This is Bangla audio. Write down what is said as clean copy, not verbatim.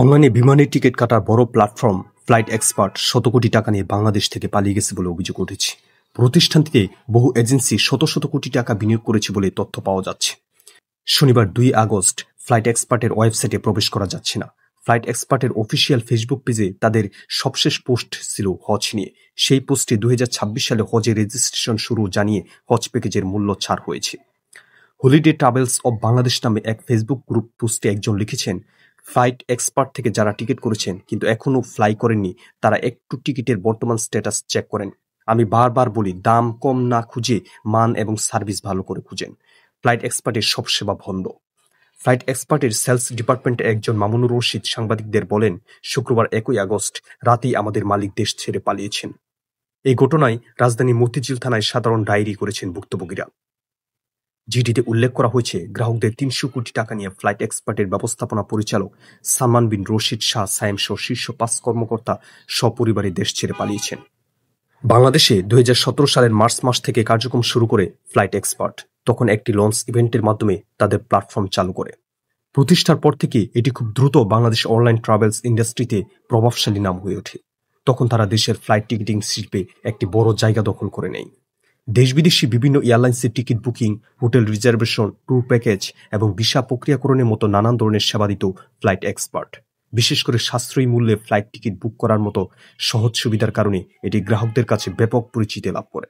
অনলাইনে বিমানের টিকিট কাটার বড় প্ল্যাটফর্ম ফ্লাইট এক্সপার্ট শত কোটি টাকা নিয়ে বাংলাদেশ থেকে পালিয়ে গেছে বলে অভিযোগ উঠেছে। প্রতিষ্ঠানটিতে বহু এজেন্সি শত শত কোটি টাকা বিনিয়োগ করেছে বলে তথ্য পাওয়া যাচ্ছে। শনিবার ২ আগস্ট ফ্লাইট এক্সপার্টের ওয়েবসাইটে প্রবেশ করা যাচ্ছে না। ফ্লাইট এক্সপার্টের অফিসিয়াল ফেসবুক পেজে তাদের সবশেষ পোস্ট ছিল হজ নিয়ে। সেই পোস্টে ২০২৬ সালে হজের রেজিস্ট্রেশন শুরু জানিয়ে হজ প্যাকেজের মূল্য ছাড় হয়েছে। হলিডে ট্রাভেলস অব বাংলাদেশ নামে এক ফেসবুক গ্রুপ পোস্টে একজন লিখেছেন, ফ্লাইট এক্সপার্ট থেকে যারা টিকিট করেছেন কিন্তু এখনো ফ্লাই করেননি তারা একটু টিকিটের বর্তমান স্ট্যাটাস চেক করেন। আমি বারবার বলি, দাম কম না খুঁজে মান এবং সার্ভিস ভালো করে খুঁজেন। ফ্লাইট এক্সপার্টের সব সেবা বন্ধ। ফ্লাইট এক্সপার্টের সেলস ডিপার্টমেন্টের একজন মামুনুর রশিদ সাংবাদিকদের বলেন, শুক্রবার ১ আগস্ট রাতেই আমাদের মালিক দেশ ছেড়ে পালিয়েছেন। এই ঘটনায় রাজধানী মতিঝিল থানায় সাধারণ ডায়েরি করেছেন ভুক্তভোগীরা। জিডিতে উল্লেখ করা হয়েছে, গ্রাহকদের ৩০০ কোটি টাকা নিয়ে ফ্লাইট এক্সপার্টের ব্যবস্থাপনা পরিচালক সালমান বিন রশিদ শাহ সায়েম সহ শীর্ষ ৫ কর্মকর্তা সপরিবারে দেশ ছেড়ে পালিয়েছেন। বাংলাদেশে ২০১৭ সালের মার্চ মাস থেকে কার্যক্রম শুরু করে ফ্লাইট এক্সপার্ট। তখন একটি লঞ্চ ইভেন্টের মাধ্যমে তাদের প্ল্যাটফর্ম চালু করে। প্রতিষ্ঠার পর থেকে এটি খুব দ্রুত বাংলাদেশ অনলাইন ট্রাভেলস ইন্ডাস্ট্রিতে প্রভাবশালী নাম হয়ে ওঠে। তখন তারা দেশের ফ্লাইট টিকিটিং শিল্পে একটি বড় জায়গা দখল করে নেয়। দেশ বিদেশি বিভিন্ন এয়ারলাইন্সের ticket booking, hotel reservation, tour package এবং ভিসা প্রক্রিয়াকরণের মতো নানান ধরনের সেবা দিত ফ্লাইট এক্সপার্ট। বিশেষ করে সাশ্রয়ী মূল্যে ফ্লাইট টিকিট বুক করার মতো সহজ সুবিধার কারণে এটি গ্রাহকদের কাছে ব্যাপক পরিচিতি লাভ করে।